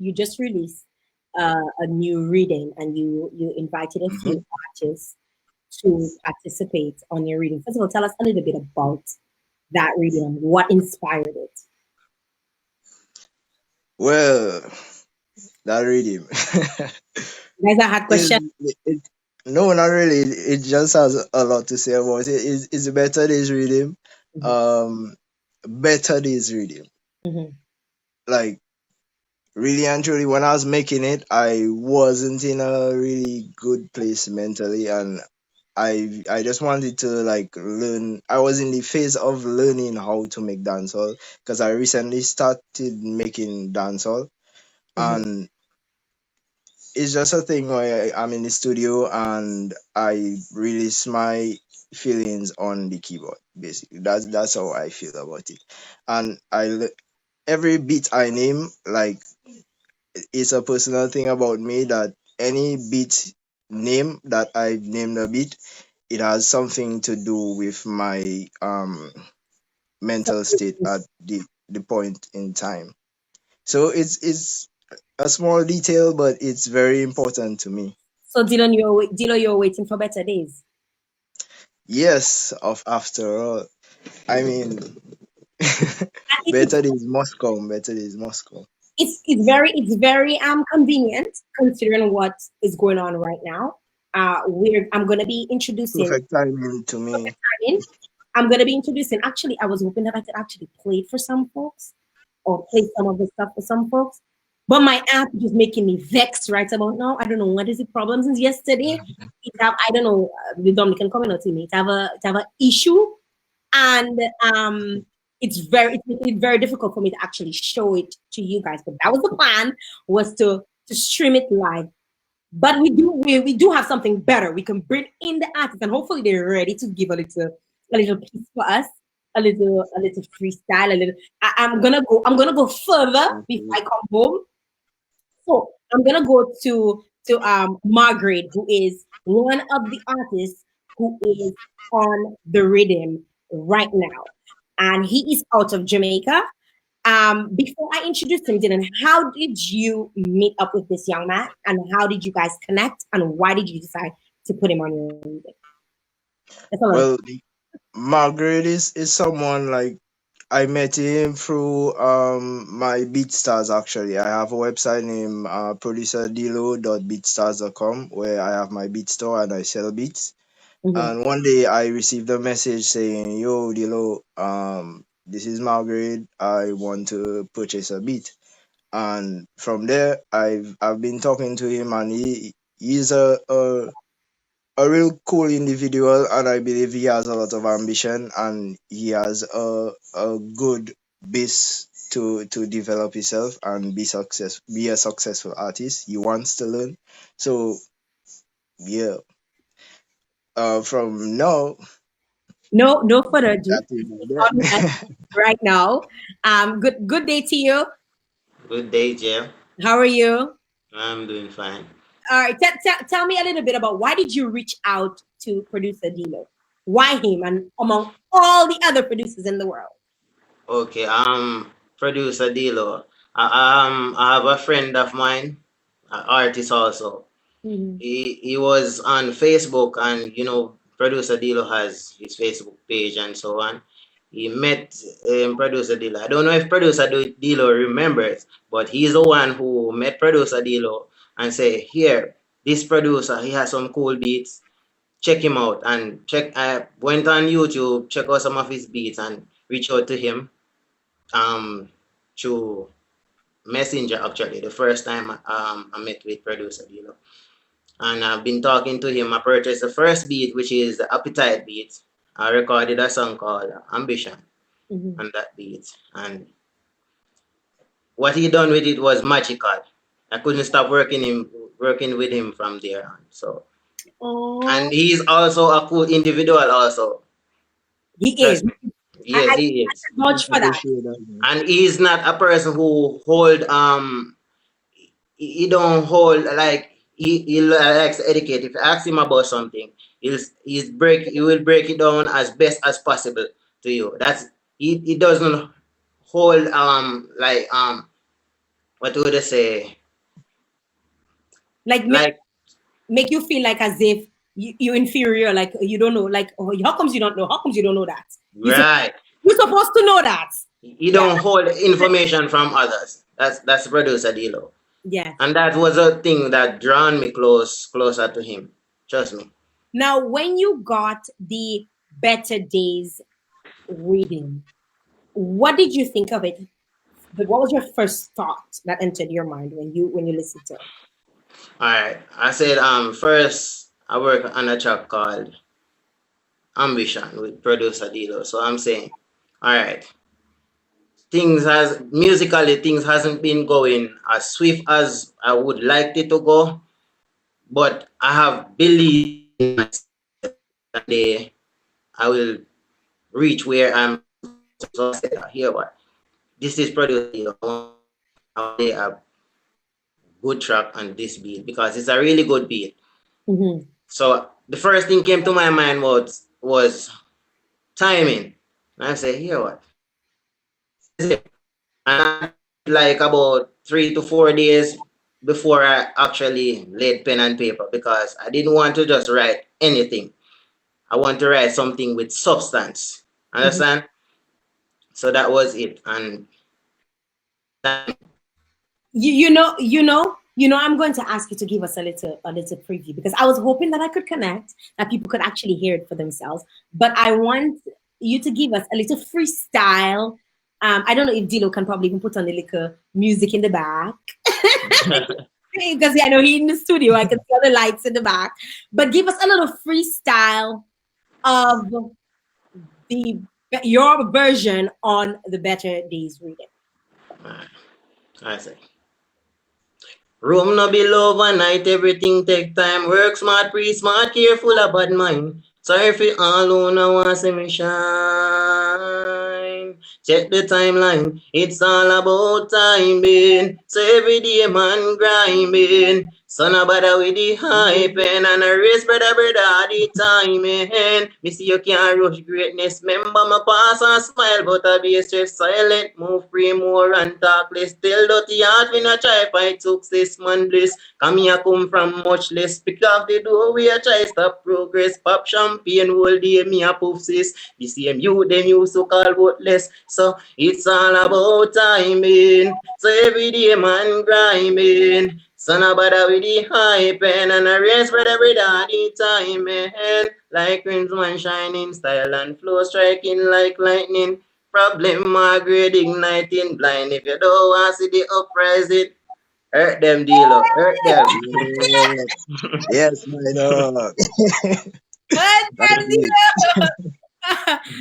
you just released a new reading, and you invited a few artists to participate on your reading. First of all, tell us a little bit about that reading and what inspired it. Well, that reading. Guys, I had questions. No, not really. It just has a lot to say about it. It's Better Days Riddim. Better Days Riddim. Like, really and truly, when I was making it, I wasn't in a really good place mentally, and I just wanted to like learn. I was in the phase of learning how to make dancehall because I recently started making dancehall, and it's just a thing where I'm in the studio and I release my feelings on the keyboard. Basically, that's how I feel about it. And every beat I name, like, it's a personal thing about me that any beat name that I named a beat, it has something to do with my mental state at the point in time. So it's a small detail, but it's very important to me. So Dylan, you're waiting for better days. Yes, after all, I mean, better days must come. Better days must come. It's very convenient considering what is going on right now. I'm gonna be introducing Perfect timing to me. I'm gonna be introducing. Actually, I was hoping that I could actually play it for some folks or play some of the stuff for some folks. But my app is making me vexed right about now. I don't know what is the problem since yesterday. I don't know, the Dominican community may have a issue, and it's making it very difficult for me to actually show it to you guys. But that was the plan, was to stream it live. But we do have something better. We can bring in the artists, and hopefully they're ready to give a little piece for us, a little freestyle, a little. I'm gonna go further before I come home. So I'm gonna go to Margaret, who is one of the artists who is on the rhythm right now, and he is out of Jamaica. Before I introduce him, Dylan, how did you meet up with this young man, and how did you guys connect, and why did you decide to put him on your rhythm? Well, Margaret is someone like I met him through my BeatStars. Actually, I have a website named producerdlo.beatstars.com where I have my beat store and I sell beats. And one day I received a message saying, "Yo, Dilo, this is Margaret. I want to purchase a beat." And from there, I've been talking to him, and he's a real cool individual, and I believe he has a lot of ambition, and he has a good base to develop himself and be a successful artist. He wants to learn. So yeah. From now, no further ado. Right now. Good day to you. Good day, Jael. How are you? I'm doing fine. All right, tell me a little bit about why did you reach out to producer DLO? Why him, and among all the other producers in the world? Okay, producer DLO. I have a friend of mine, an artist also. He was on Facebook, and producer DLO has his Facebook page and so on. He met producer DLO. I don't know if producer DLO remembers, but he's the one who met producer DLO and say, "Here, this producer, he has some cool beats. Check him out." And I went on YouTube, check out some of his beats, and reach out to him through Messenger. Actually, the first time I met with producer DLO, and I've been talking to him. I purchased the first beat, which is the Appetite beat. I recorded a song called Ambition on that beat, and what he done with it was magical. I couldn't stop working with him from there on. So, and he's also a cool individual. Also, he is. Yes, he is. Much for that. And he's not a person who hold he don't hold like he likes to educate. If you ask him about something, he will break it down as best as possible to you. That's he doesn't hold what would I say? Like make you feel like as if you're inferior, like you don't know, like, oh, how comes you don't know? How comes you don't know that? Right. You're supposed to know that. You don't hold information from others. That's producer DLO. Yeah. And that was a thing that drawn me closer to him. Trust me. Now, when you got the Better Days Riddim, what did you think of it? What was your first thought that entered your mind when you listened to it? All right. I said first I work on a track called Ambition with producer DLO. So I'm saying, all right, things hasn't been going as swift as I would like it to go, but I have believed in myself that day I will reach where I'm. So I said, here what? This is producer DLO. A good track on this beat because it's a really good beat. Mm-hmm. So the first thing came to my mind was timing. And I said, here what? And I, like about 3 to 4 days before I actually laid pen and paper because I didn't want to just write anything. I want to write something with substance. Understand? Mm-hmm. So that was it. And you know, I'm going to ask you to give us a little preview because I was hoping that I could connect, that people could actually hear it for themselves. But I want you to give us a little freestyle. I don't know if DLO can probably even put on the little music in the back. Because I know he's in the studio, I can see all the lights in the back. But give us a little freestyle of your version on the Better Days Riddim. I say. Room no be love overnight, everything take time. Work smart, pre-smart, careful of bad mind. Sorry for all who no want see me shine. Check the timeline, it's all about timing. So every day man grinding. Son of bother with the hype and a race brother the timing. Me see you can't rush greatness. Remember my pass and smile, but I be stress silent. Move free more and talk less. Still dirty heart when I try fight success man bliss. Come here come from much less. Pick off the door we a try stop progress. Pop champagne whole day me a puff sis. The same you them used to call worthless. So it's all about timing. So every day man grinding. Son of bother with the hype and a race for every daddy time, man. Like rims man shining, style and flow striking like lightning. Problem grade igniting blind. If you don't want to see the uprising, hurt them DLO, hurt them. Yes, my dog.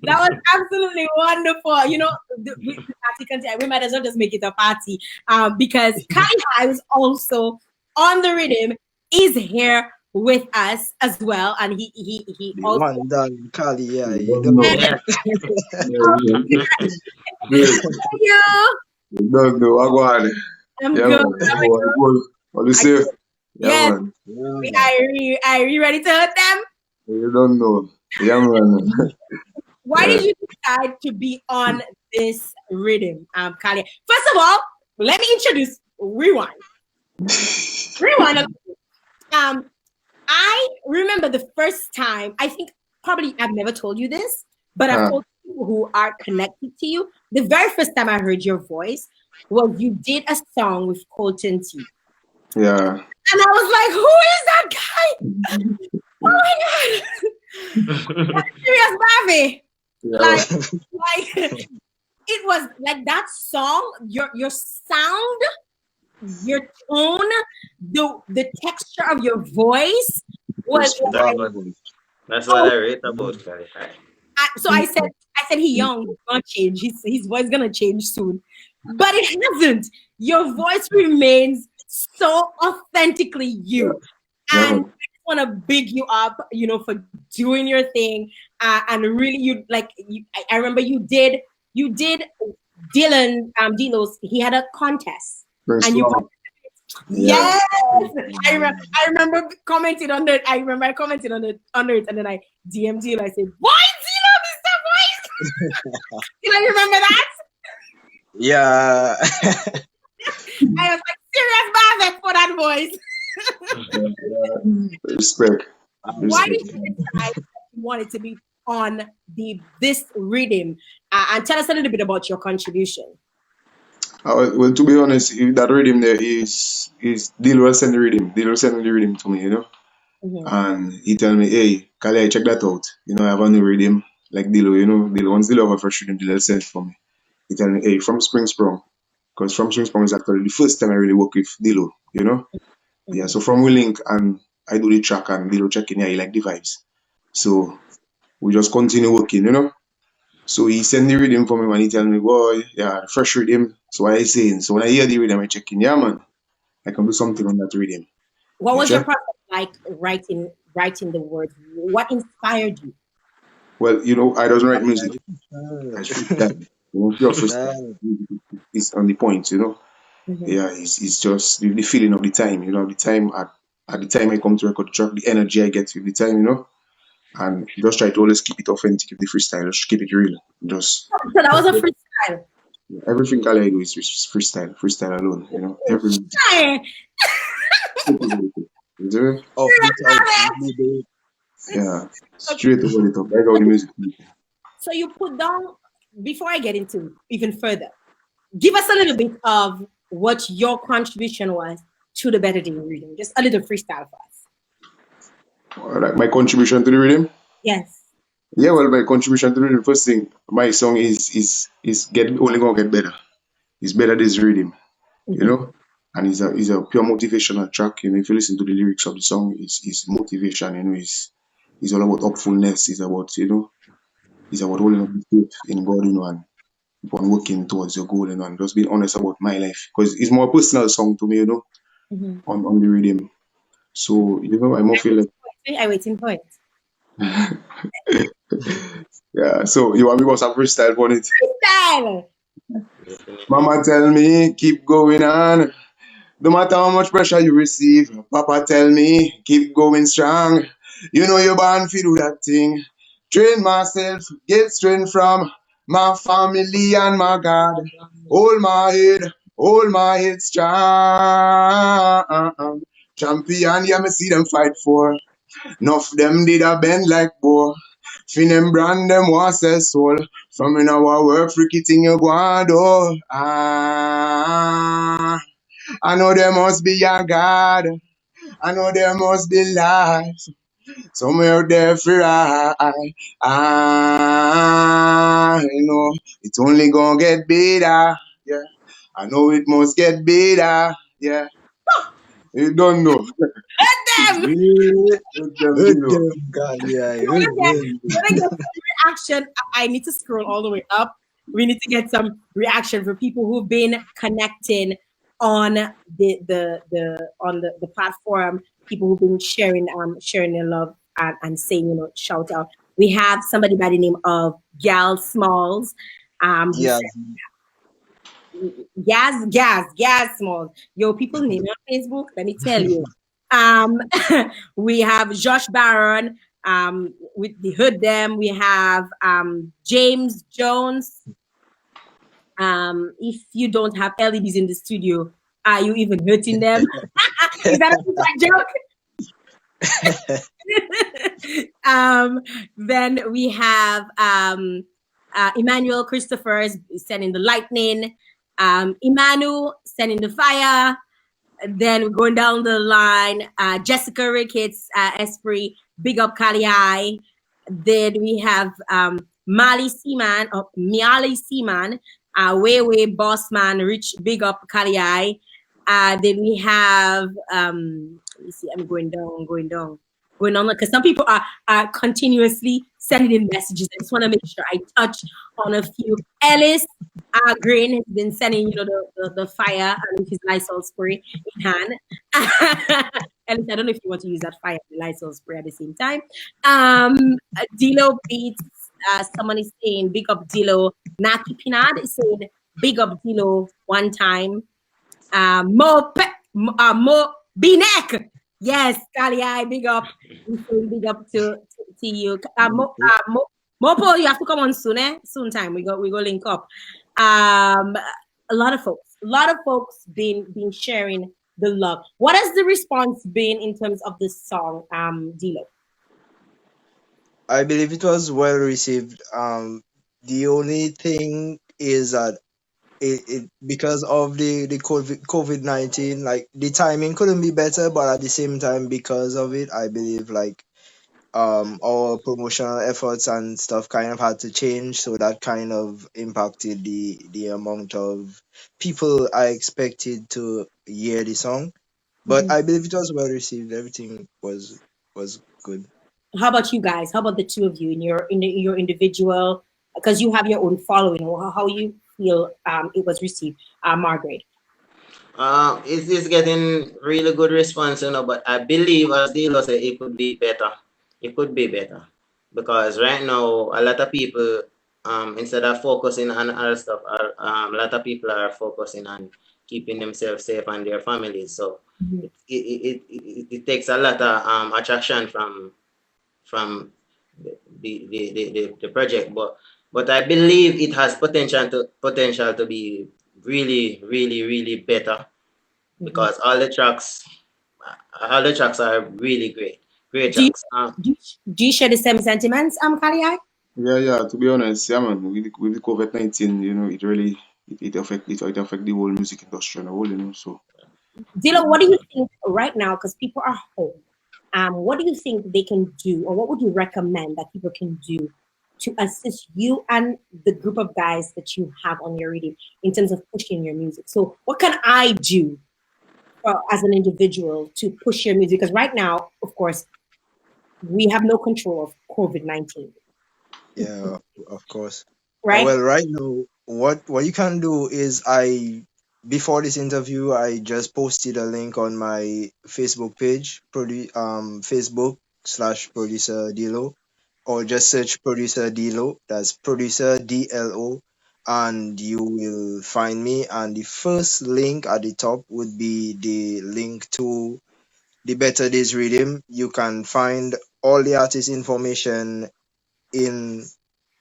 That was absolutely wonderful. You know, we might as well just make it a party because Kai Hives also on the rhythm is here with us as well, and he also One done, Kali, yeah, you don't know. You don't know. I go on. I'm Yeah, good. What you say? Yes. Man. Are you ready to hurt them? You don't know. Yeah, man. Why did you decide to be on this rhythm, Kali? First of all, let me introduce Rewind. Rewind. I remember the first time, I think probably I've never told you this, but I've told people who are connected to you. The very first time I heard your voice was you did a song with Cacoa Tea. Yeah. And I was like, who is that guy? Oh my God. That's serious, Bobby. Yeah. Like it was like that song, your sound, your tone, the texture of your voice was like, that's what I read about Kai. So I said he young, he's gonna change. His voice gonna change soon. But it hasn't. Your voice remains so authentically you. And I just want to big you up, you know, for doing your thing. And really, I remember you did Dylan DLO's. He had a contest, and you. Yes, I remember commenting on it. I commented on it, and then I DM'd you. I said, "Why DLO, Mr. Voice?" You remember that? Yeah. I was like, serious Bavek for that voice. Respect. Why did Respect. you decide that you wanted to be on this rhythm? And tell us a little bit about your contribution. Well, to be honest, that rhythm there is DLO send the rhythm. DLO send the rhythm to me, and he tell me, hey, Kali, check that out. I have a new rhythm like DLO. DLO once DLO have a fresh rhythm, DLO send it for me. He tell me, hey, from Spring Sprung, because from Spring Sprung is actually the first time I really work with DLO. Yeah, so from we link and I do the track and DLO checking, yeah, he like the vibes. So we just continue working. So he send the rhythm for me and he tell me, boy, yeah, fresh rhythm. So what I saying? So when I hear the rhythm, I check in, yeah, man, I can do something on that rhythm. What You was your check? process like writing the words? What inspired you? Well, I don't write music. I freestyle. Pure freestyle. It's on the point. Yeah, it's just the feeling of the time. The time at the time I come to record the track, the energy I get with the time. And just try to always keep it authentic with the freestyle. Just keep it real. Just So that was a freestyle. everything I do is just freestyle alone. Every Hey, you Off the top. yeah, okay. straight over the top. That's how the music. So you put down, before I get into even further, give us a little bit of what your contribution was to the Better Days Riddim. Just a little freestyle for us. Like my contribution to the rhythm. Yes. Yeah, well, my contribution to the rhythm. First thing, my song is get only gonna get better. It's Better Days Riddim. And it's a pure motivational track. If you listen to the lyrics of the song, it's motivation. It's all about hopefulness. It's about holding up the faith in God. And keep on working towards your goal. And just being honest about my life, because it's more personal song to me. On the rhythm. So I more feel like I waiting for it. yeah. So you want me to have freestyle on it? Freestyle. Mama tell me keep going on. No matter how much pressure you receive, Papa tell me keep going strong. You're born to do that thing. Train myself, get strength from my family and my God. Hold my head strong. Champion, yeah, me see them fight for. Enough them did a bend like bow. Fin them brand them want sell soul. From in our work, freaky thing you go and do. I know there must be a God. I know there must be life. Somewhere there for I know it's only gonna get better. Yeah. I know it must get better. Yeah. You don't know. Them. Let them below. Yeah, We're gonna get some reaction. I need to scroll all the way up. We need to get some reaction for people who've been connecting on the platform. People who've been sharing their love and saying shout out. We have somebody by the name of Gal Smalls. He yeah. Gas Smalls. Yo, people's name on Facebook. Let me tell you. We have Josh Barron with the Hood Them. We have James Jones. If you don't have LEDs in the studio, are you even hurting them? Is that a joke? Then we have Emmanuel Christopher is sending the lightning. Emmanuel sending the fire. Then we're going down the line. Jessica Ricketts, Esprit, big up Kali I. Then we have Miali Seaman, Way Boss Man, Rich, big up Kali I. Then we have, let me see, I'm going down, because some people are continuously sending in messages. I just want to make sure I touch on a few. Ellis Green has been sending, the fire and his Lysol spray in hand. Ellis, I don't know if you want to use that fire and Lysol spray at the same time. DLO Beats, someone is saying big up DLO. Naki Pinad is saying big up DLO one time. Mo Binek. Yes, Kali, big up. Big up to you. Mopo, you have to come on soon, Soon time. We go link up. A lot of folks. a lot of folks been sharing the love. What has the response been in terms of this song, DLO? I believe it was well received. The only thing is that it because of the COVID-19, like the timing couldn't be better, but at the same time, because of it, I believe like our promotional efforts and stuff kind of had to change, so that kind of impacted the amount of people I expected to hear the song. But I believe it was well received. Everything was good. How about you guys? How about the two of you in your individual? Because you have your own following. How you feel it was received, Margaret? It's getting really good response, but I believe, as Dilo said, it could be better. It could be better because right now a lot of people, instead of focusing on other stuff, a lot of people are focusing on keeping themselves safe and their families. So it takes a lot of attraction from the project, but I believe it has potential to be really really really better because all the tracks are really great Do you, tracks. do you share the same sentiments, Kali? Yeah. To be honest, yeah, man. With the COVID-19, it really it affect the whole music industry and all. So Dilo, what do you think right now? Because people are home. What do you think they can do, or what would you recommend that people can do to assist you and the group of guys that you have on your reading in terms of pushing your music? So, what can I do as an individual to push your music? Because right now, of course, we have no control of COVID-19, Yeah, of course. right? Well, right now, what you can do is before this interview, I just posted a link on my Facebook page, Facebook/producer DLO, or just search producer DLO. That's producer DLO, and you will find me. And the first link at the top would be the link to the Better Days Riddim. You can find all the artist information in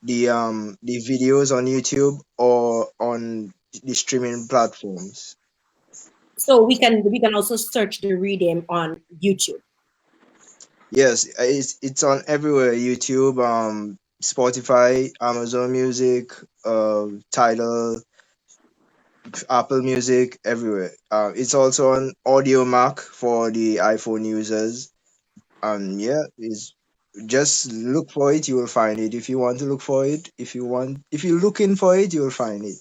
the videos on YouTube or on the streaming platforms. So we can also search the reading on YouTube. Yes, it's on everywhere. YouTube, Spotify, Amazon Music, Tidal, Apple Music, everywhere. It's also on Audio Mac for the iPhone users. And yeah, it's just look for it, you will find it. If you want to look for it, if you're looking for it, you will find it.